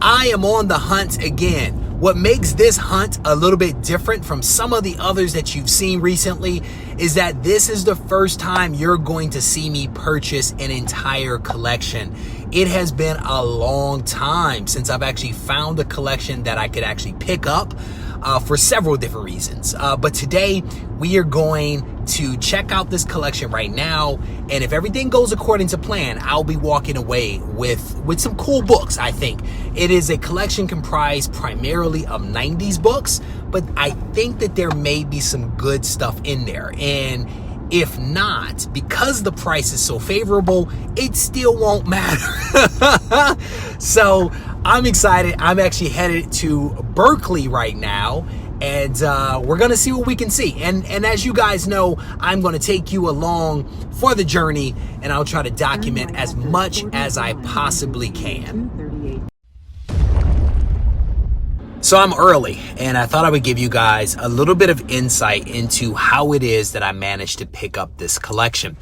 I am on the hunt again. What makes this hunt a little bit different from some of the others that you've seen recently is that this is the first time you're going to see me purchase an entire collection. It has been a long time since I've actually found a collection that I could actually pick up for several different reasons. But today we are going to check out this collection right now. And if everything goes according to plan, I'll be walking away with some cool books, I think. It is a collection comprised primarily of 90s books, but I think that there may be some good stuff in there. And if not, because the price is so favorable, it still won't matter. So I'm excited. I'm actually headed to Berkeley right now, and we're going to see what we can see. And as you guys know, I'm going to take you along for the journey, and I'll try to document as much as I possibly can. So I'm early, and I thought I would give you guys a little bit of insight into how it is that I managed to pick up this collection.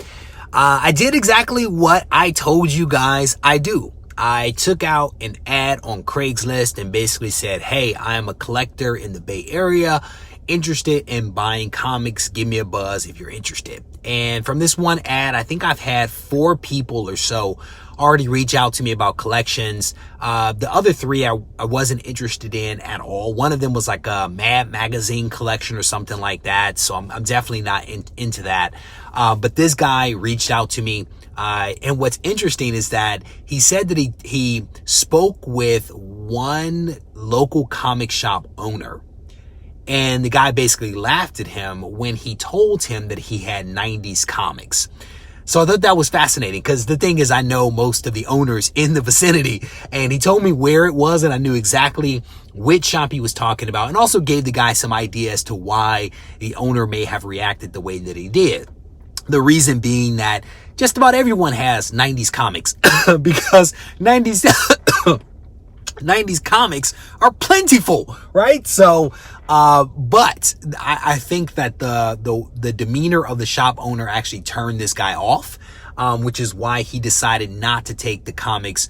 I did exactly what I told you guys I do. I took out an ad on Craigslist and basically said, hey, I am a collector in the Bay Area, interested in buying comics. Give me a buzz if you're interested. And from this one ad, I think I've had 4 people or so already reach out to me about collections. The other 3 I wasn't interested in at all. One of them was like a Mad Magazine collection or something like that. So I'm definitely not into that. But this guy reached out to me. And what's interesting is that he said that he spoke with one local comic shop owner. And the guy basically laughed at him when he told him that he had 90s comics. So I thought that was fascinating because the thing is, I know most of the owners in the vicinity, and he told me where it was, and I knew exactly which shop he was talking about, and also gave the guy some idea as to why the owner may have reacted the way that he did. The reason being that just about everyone has 90s comics because 90s comics are plentiful, right? So, but I think that the demeanor of the shop owner actually turned this guy off, which is why he decided not to take the comics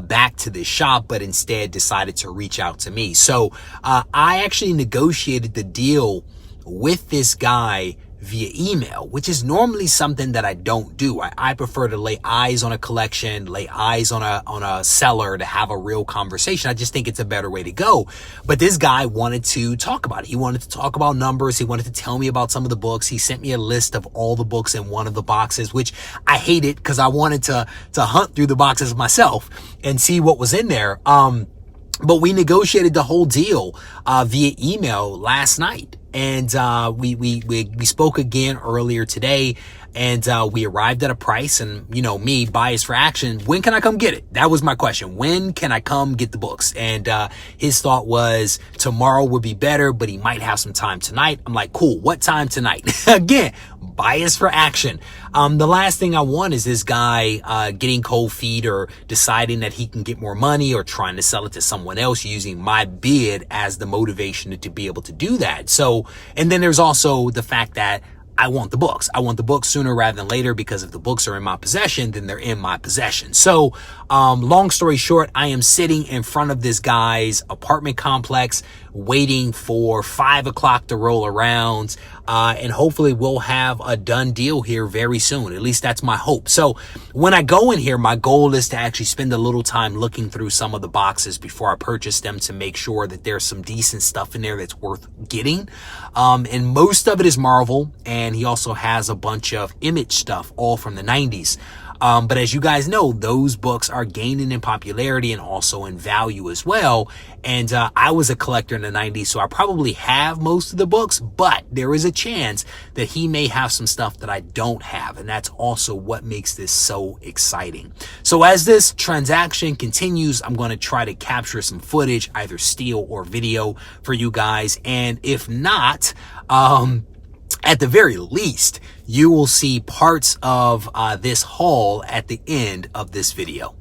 back to the shop, but instead decided to reach out to me. So, I actually negotiated the deal with this guy via email, which is normally something that I don't do. I prefer to lay eyes on a collection, lay eyes on a seller to have a real conversation. I just think it's a better way to go. But this guy wanted to talk about it. He wanted to talk about numbers. He wanted to tell me about some of the books. He sent me a list of all the books in one of the boxes, which I hated because I wanted to hunt through the boxes myself and see what was in there. But we negotiated the whole deal via email last night. And we spoke again earlier today, and we arrived at a price. And, you know, me, bias for action, when can I come get it? That was my question. When can I come get the books? And his thought was tomorrow would be better, but he might have some time tonight. I'm like, cool. What time tonight? Again, bias for action. The last thing I want is this guy getting cold feet or deciding that he can get more money or trying to sell it to someone else using my bid as the motivation to be able to do that. So, and then there's also the fact that I want the books. I want the books sooner rather than later, because if the books are in my possession, then they're in my possession. So, long story short, I am sitting in front of this guy's apartment complex waiting for 5 o'clock to roll around. And hopefully we'll have a done deal here very soon. At least that's my hope. So when I go in here, my goal is to actually spend a little time looking through some of the boxes before I purchase them to make sure that there's some decent stuff in there that's worth getting. And most of it is Marvel, and he also has a bunch of Image stuff, all from the 90s. But as you guys know, those books are gaining in popularity and also in value as well. And I was a collector in the 90s, so I probably have most of the books, but there is a chance that he may have some stuff that I don't have. And that's also what makes this so exciting. So as this transaction continues, I'm going to try to capture some footage, either still or video, for you guys. And if not, at the very least, you will see parts of this haul at the end of this video.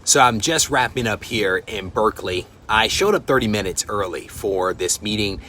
So I'm just wrapping up here in Berkeley. I showed up 30 minutes early for this meeting.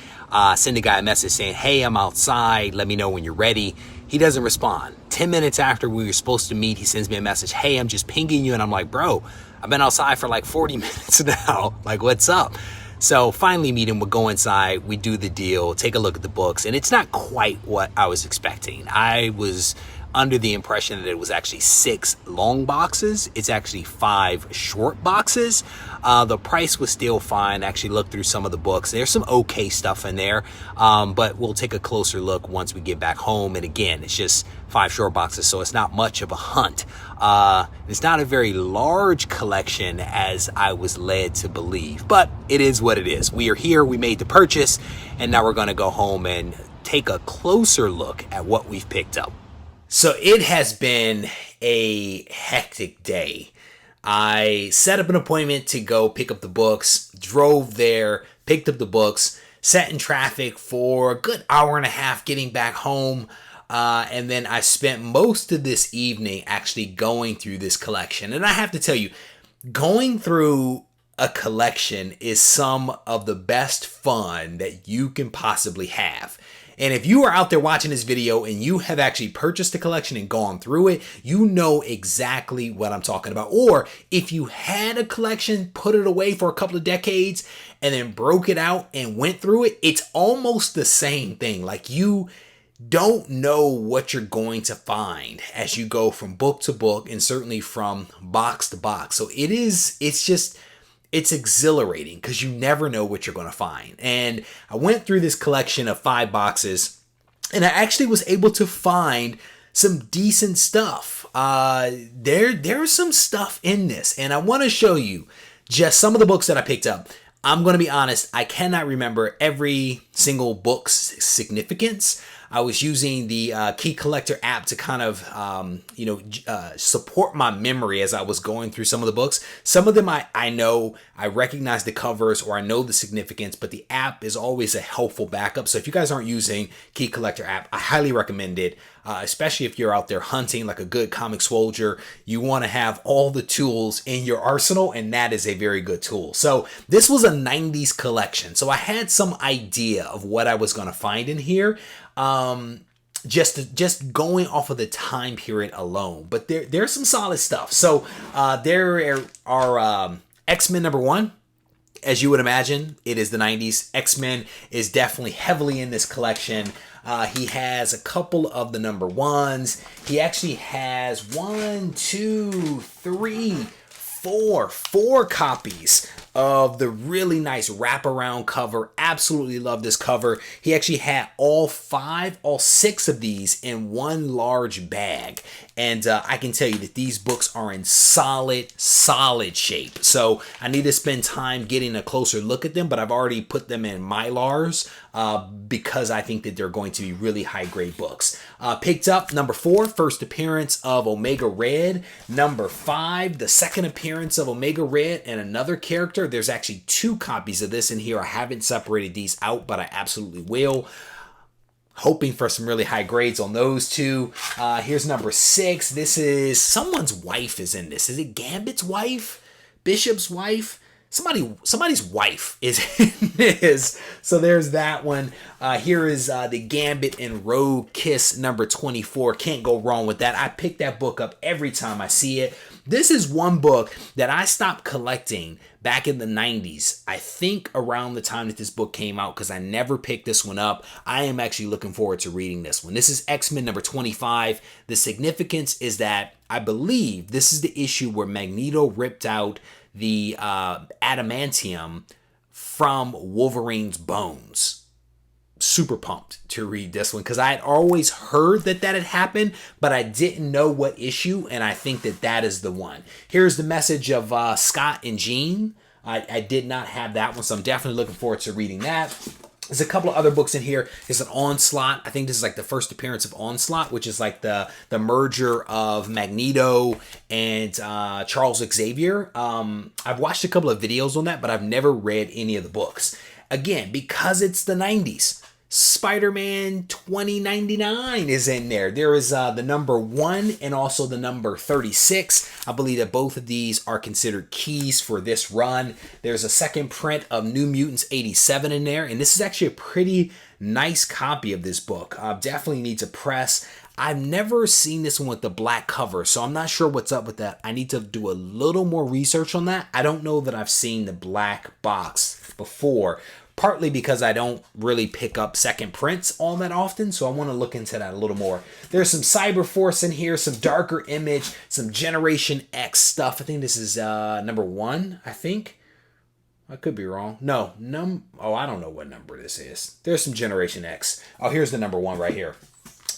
Send a guy a message saying, hey, I'm outside. Let me know when you're ready. He doesn't respond. 10 minutes after we were supposed to meet, he sends me a message. Hey, I'm just pinging you. And I'm like, bro, I've been outside for like 40 minutes now. Like, what's up? So finally meet him, we'll go inside, we do the deal, take a look at the books, and it's not quite what I was expecting. I was under the impression that it was actually 6 long boxes. It's actually 5 short boxes. The price was still fine. I actually looked through some of the books. There's some okay stuff in there, but we'll take a closer look once we get back home. And again, it's just 5 short boxes, so it's not much of a hunt. It's not a very large collection as I was led to believe, but it is what it is. We are here, we made the purchase, and now we're going to go home and take a closer look at what we've picked up. So it has been a hectic day. I set up an appointment to go pick up the books, drove there, picked up the books, sat in traffic for a good hour and a half getting back home. And then I spent most of this evening actually going through this collection. And I have to tell you, going through a collection is some of the best fun that you can possibly have. And if you are out there watching this video and you have actually purchased a collection and gone through it, you know exactly what I'm talking about. Or if you had a collection, put it away for a couple of decades, and then broke it out and went through it, it's almost the same thing. Like, you don't know what you're going to find as you go from book to book and certainly from box to box. So it's exhilarating because you never know what you're going to find. And I went through this collection of 5 boxes and I actually was able to find some decent stuff. There's some stuff in this, and I want to show you just some of the books that I picked up. I'm going to be honest, I cannot remember every single book's significance. I was using the Key Collector app to kind of, support my memory as I was going through some of the books. Some of them I know, I recognize the covers or I know the significance, but the app is always a helpful backup. So if you guys aren't using Key Collector app, I highly recommend it, especially if you're out there hunting like a good comic soldier. You want to have all the tools in your arsenal, and that is a very good tool. So this was a 90s collection. So I had some idea of what I was going to find in here. Just going off of the time period alone, but there's some solid stuff. So there are X-Men #1. As you would imagine, it is the 90s. X-Men is definitely heavily in this collection. He has a couple of the #1s. He actually has 4 copies of the really nice wraparound cover. Absolutely love this cover. He actually had all 6 of these in one large bag. And I can tell you that these books are in solid shape. So I need to spend time getting a closer look at them, but I've already put them in Mylars because I think that they're going to be really high-grade books. Picked up #4, first appearance of Omega Red. #5, the second appearance of Omega Red and another character. There's actually 2 copies of this in here. I haven't separated these out, but I absolutely will. Hoping for some really high grades on those 2. Here's #6. This is someone's wife is in this. Is it Gambit's wife? Bishop's wife? Somebody's wife is in this. So there's that one. Here is the Gambit and Rogue Kiss #24. Can't go wrong with that. I pick that book up every time I see it. This is one book that I stopped collecting back in the 90s. I think around the time that this book came out, because I never picked this one up. I am actually looking forward to reading this one. This is X-Men #25. The significance is that I believe this is the issue where Magneto ripped out the adamantium from Wolverine's bones. Super pumped to read this one because I had always heard that had happened, but I didn't know what issue, and I think that is the one. Here's the message of Scott and Jean. I did not have that one, so I'm definitely looking forward to reading that. There's a couple of other books in here. There's an Onslaught. I think this is like the first appearance of Onslaught, which is like the merger of Magneto and Charles Xavier. I've watched a couple of videos on that, but I've never read any of the books. Again, because it's the 90s, Spider-Man 2099 is in there. There is the #1 and also the #36. I believe that both of these are considered keys for this run. There's a second print of New Mutants 87 in there, and this is actually a pretty nice copy of this book. Definitely needs a press. I've never seen this one with the black cover, so I'm not sure what's up with that. I need to do a little more research on that. I don't know that I've seen the black box before, partly because I don't really pick up second prints all that often, so I want to look into that a little more. There's some Cyberforce in here, some Darker Image, some Generation X stuff. I think this is number 1, I think. I could be wrong. No, I don't know what number this is. There's some Generation X. Oh, here's the number 1 right here.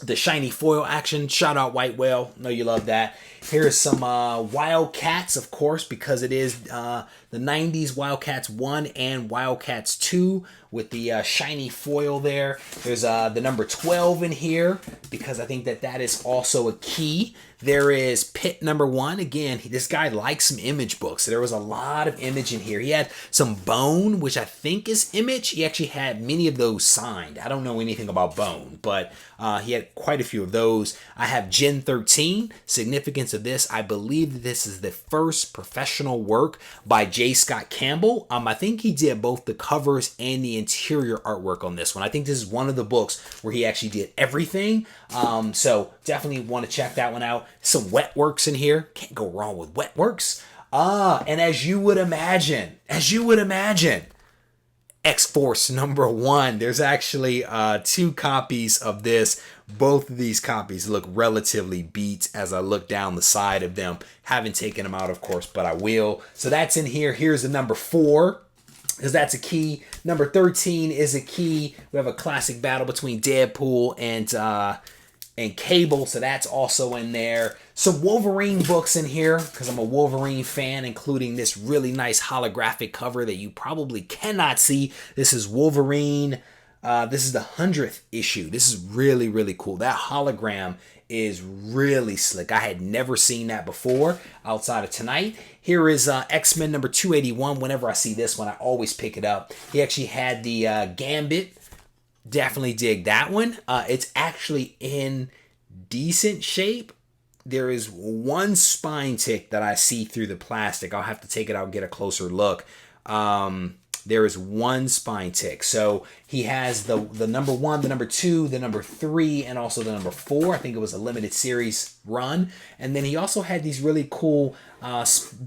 The shiny foil action. Shout out White Whale. Know you love that. Here's some Wildcats, of course, because it is the 90s Wildcats 1 and Wildcats 2 with the shiny foil there. There's the number 12 in here because I think that is also a key. There is Pit number 1. Again, this guy likes some Image books. There was a lot of Image in here. He had some Bone, which I think is Image. He actually had many of those signed. I don't know anything about Bone, but he had quite a few of those. I have Gen 13. Significance of this, I believe that this is the first professional work by J. Scott Campbell. I think he did both the covers and the interior artwork on this one. I think this is one of the books where he actually did everything. So definitely want to check that one out. Some Wet Works in here. Can't go wrong with Wet Works. And as you would imagine, X-Force number 1. There's actually 2 copies of this. Both of these copies look relatively beat as I look down the side of them. Haven't taken them out, of course, but I will. So that's in here. Here's the number 4, because that's a key. Number 13 is a key. We have a classic battle between Deadpool and Cable, so that's also in there. Some Wolverine books in here because I'm a Wolverine fan, including this really nice holographic cover that you probably cannot see. This is Wolverine. This is the 100th issue. This is really, really cool. That hologram is really slick. I had never seen that before outside of tonight. Here is X-Men number 281. Whenever I see this one, I always pick it up. He actually had the Gambit. Definitely dig that one. It's actually in decent shape. There is one spine tick that I see through the plastic. I'll have to take it out and get a closer look. There is one spine tick. So he has the number 1, the number 2, the number 3, and also the number 4. I think it was a limited series run. And then he also had these really cool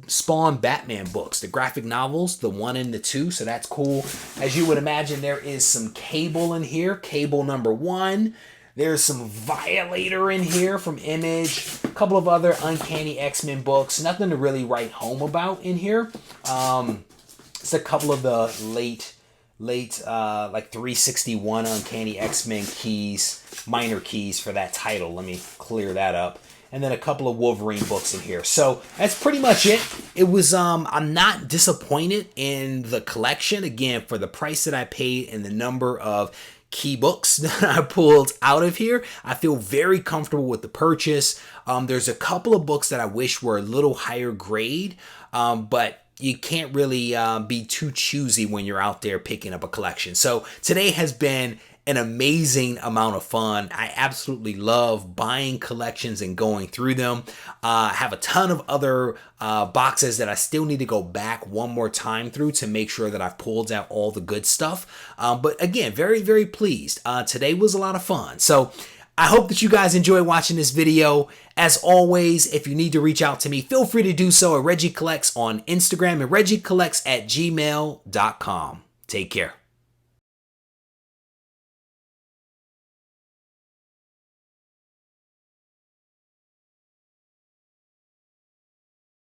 Spawn Batman books, the graphic novels, the 1 and the 2. So that's cool. As you would imagine, there is some Cable in here. Cable number 1. There's some Violator in here from Image. A couple of other Uncanny X-Men books. Nothing to really write home about in here. It's a couple of the late like 361 Uncanny X-Men keys, minor keys for that title. Let me clear that up. And then a couple of Wolverine books in here. So that's pretty much it. It was, I'm not disappointed in the collection. Again, for the price that I paid and the number of key books that I pulled out of here, I feel very comfortable with the purchase. There's a couple of books that I wish were a little higher grade, but you can't really be too choosy when you're out there picking up a collection. So today has been an amazing amount of fun. I absolutely love buying collections and going through them. I have a ton of other boxes that I still need to go back one more time through to make sure that I've pulled out all the good stuff. But again, very, very pleased. Today was a lot of fun. So I hope that you guys enjoy watching this video. As always, if you need to reach out to me, feel free to do so at Regie Collects on Instagram and regiecollects@gmail.com. Take care.